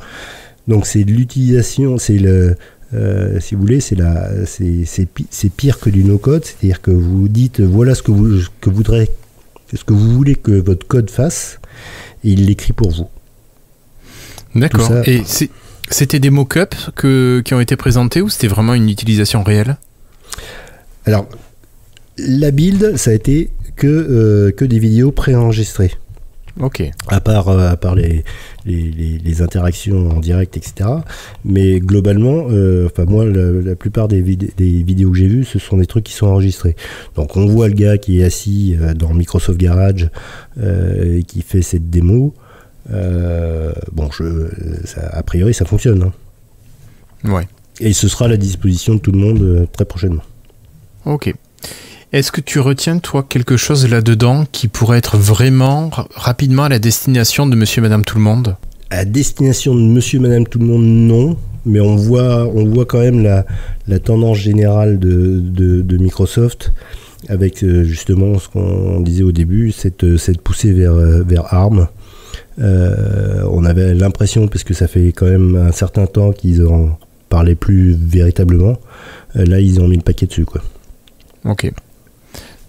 Donc c'est l'utilisation, si vous voulez, c'est pire que du no-code, c'est-à-dire que vous dites voilà ce que vous voulez que votre code fasse, et il l'écrit pour vous. D'accord. Et c'était des mock-ups qui ont été présentés, ou c'était vraiment une utilisation réelle? Alors, la build, ça a été que des vidéos préenregistrées. Ok. À part les interactions en direct, etc. Mais globalement, moi, la plupart des vidéos que j'ai vues, ce sont des trucs qui sont enregistrés. Donc on voit le gars qui est assis dans Microsoft Garage et qui fait cette démo. A priori, ça fonctionne. Hein. Ouais. Et ce sera à la disposition de tout le monde très prochainement. Ok. Est-ce que tu retiens, toi, quelque chose là-dedans qui pourrait être vraiment rapidement à la destination de Monsieur et Madame Tout-le-Monde? À destination de Monsieur et Madame Tout-le-Monde, non. Mais on voit quand même la tendance générale de Microsoft avec justement ce qu'on disait au début, cette poussée vers ARM. On avait l'impression, parce que ça fait quand même un certain temps qu'ils en parlaient plus véritablement, là ils ont mis le paquet dessus, quoi. Ok.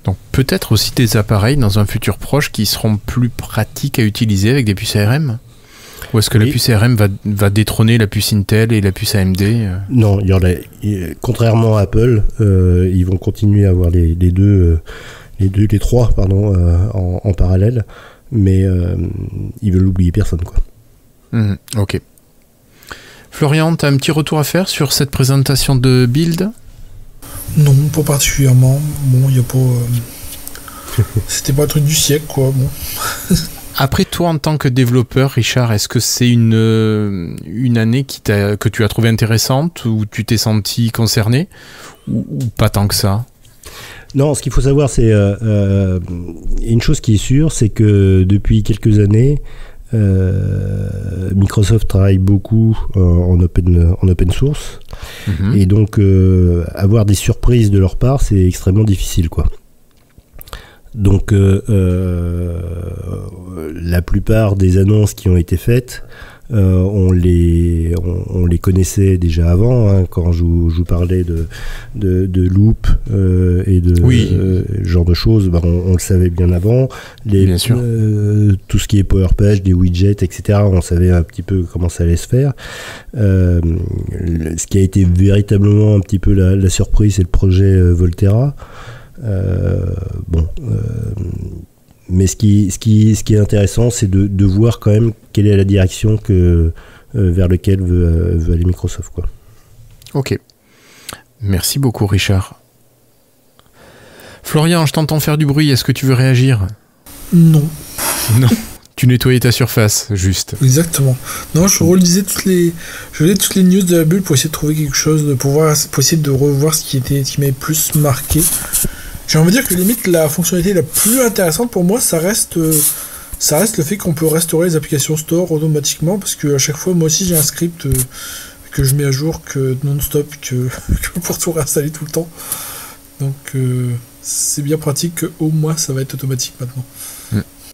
Donc peut-être aussi des appareils dans un futur proche qui seront plus pratiques à utiliser avec des puces ARM? Ou est-ce que la puce ARM va détrôner la puce Intel et la puce AMD? Non, contrairement à Apple, ils vont continuer à avoir les trois en parallèle, mais ils veulent oublier personne, quoi. Ok. Florian, tu as un petit retour à faire sur cette présentation de build? Non, pas particulièrement. Bon, il y a pas. C'était pas le truc du siècle, quoi. Bon. Après, toi, en tant que développeur, Richard, est-ce que c'est une année que tu as trouvé intéressante, ou tu t'es senti concerné, ou pas tant que ça? Non, ce qu'il faut savoir, c'est une chose qui est sûre, c'est que depuis quelques années, Microsoft travaille beaucoup en open source, et donc avoir des surprises de leur part, c'est extrêmement difficile, quoi. Donc la plupart des annonces qui ont été faites, on les connaissait déjà avant, hein, quand je vous parlais de Loop et de genre de choses, on le savait bien avant. Bien sûr. Tout ce qui est Power Page, des widgets, etc., on savait un petit peu comment ça allait se faire. Ce qui a été véritablement un petit peu la surprise, c'est le projet Volterra. Mais ce qui est intéressant, c'est de voir quand même quelle est la direction vers laquelle veut aller Microsoft, quoi. Ok. Merci beaucoup, Richard. Florian, je t'entends faire du bruit. Est-ce que tu veux réagir? Non. Non. Tu nettoyais ta surface, juste. Exactement. Non, je relisais toutes les news de la bulle pour essayer de trouver quelque chose, pour essayer de revoir ce qui m'avait plus marqué. J'ai envie de dire que limite la fonctionnalité la plus intéressante pour moi, ça reste le fait qu'on peut restaurer les applications store automatiquement, parce que à chaque fois, moi aussi j'ai un script que je mets à jour non-stop que pour tout réinstaller tout le temps. Donc c'est bien pratique qu'au moins ça va être automatique maintenant.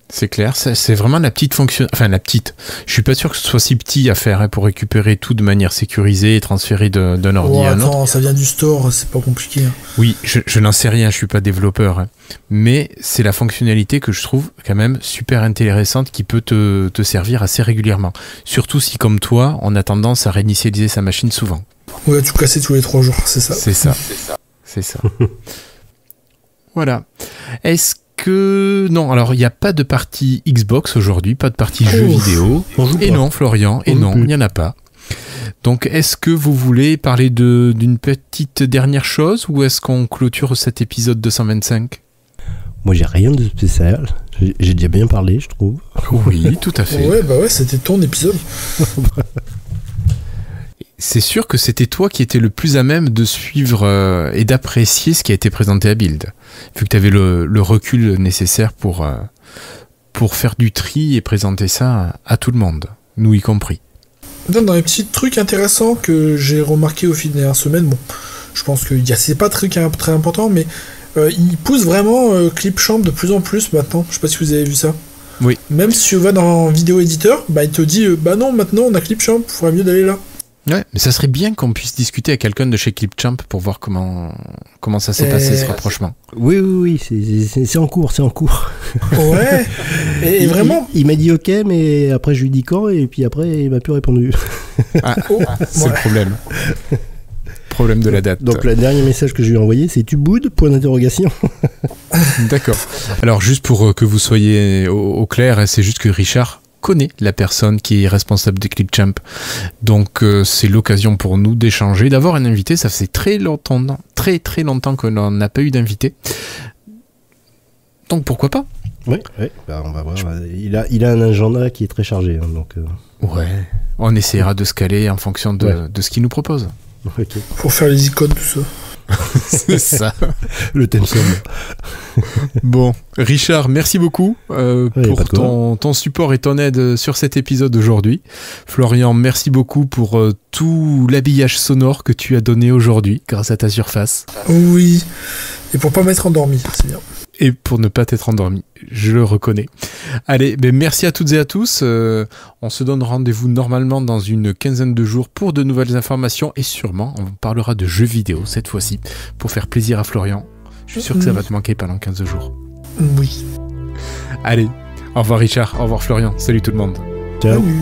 C'est clair, c'est vraiment la petite fonction. Enfin, la petite. Je suis pas sûr que ce soit si petit à faire, hein, pour récupérer tout de manière sécurisée et transférer d'un ordi à un autre. Ça vient du store, c'est pas compliqué. Hein. Oui, je n'en sais rien, je suis pas développeur. Hein. Mais c'est la fonctionnalité que je trouve quand même super intéressante, qui peut te servir assez régulièrement. Surtout si, comme toi, on a tendance à réinitialiser sa machine souvent. Ouais, tout casser tous les 3 jours, c'est ça. C'est ça. Voilà. Est-ce que... Non, alors il n'y a pas de partie Xbox aujourd'hui, pas de partie jeux vidéo. Et non, Florian, et non, il n'y en a pas. Donc est-ce que vous voulez parler d'une petite dernière chose, ou est-ce qu'on clôture cet épisode 225 ? Moi, j'ai rien de spécial. J'ai déjà bien parlé, je trouve. Oui, tout à fait. Ouais, c'était ton épisode. C'est sûr que c'était toi qui étais le plus à même de suivre et d'apprécier ce qui a été présenté à Build. Vu que tu avais le recul nécessaire pour faire du tri et présenter ça à tout le monde, nous y compris. Dans les petits trucs intéressants que j'ai remarqué au fil des dernières semaines, bon, je pense que c'est pas très important, mais il pousse vraiment Clipchamp de plus en plus maintenant. Je sais pas si vous avez vu ça. Oui. Même si tu vas dans vidéo éditeur, il te dit non, maintenant on a Clipchamp, il faudrait mieux d'aller là. Ouais, mais ça serait bien qu'on puisse discuter avec quelqu'un de chez Clipchamp pour voir comment ça s'est passé ce rapprochement. Oui, c'est en cours, Ouais, et vraiment... Il m'a dit ok, mais après je lui dis quand, et puis après il m'a plus répondu. C'est le problème. Problème de la date. Donc le dernier message que je lui ai envoyé, c'est tu boudes ? D'accord. Alors juste pour que vous soyez au clair, c'est juste que Richard connaît la personne qui est responsable de Clipchamp. Donc c'est l'occasion pour nous d'échanger, d'avoir un invité. Ça fait très longtemps que l'on n'a pas eu d'invité. Donc pourquoi pas ? Oui. On va voir. Il a un agenda qui est très chargé. Donc, ouais, on essaiera de se caler en fonction de ce qu'il nous propose. Okay. Pour faire les icônes, tout ça. C'est ça. Le thème sonore. Bon, Richard, merci beaucoup pour ton support et ton aide sur cet épisode d'aujourd'hui. Florian, merci beaucoup pour tout l'habillage sonore que tu as donné aujourd'hui grâce à ta surface. Oui, et pour pas m'être endormi, c'est bien. Et pour ne pas t'être endormi, je le reconnais. Allez, merci à toutes et à tous. On se donne rendez-vous normalement dans une quinzaine de jours pour de nouvelles informations et sûrement on parlera de jeux vidéo cette fois-ci pour faire plaisir à Florian. Je suis sûr que ça va te manquer pendant 15 jours. Oui. Allez, au revoir Richard, au revoir Florian, salut tout le monde. Ciao. Salut.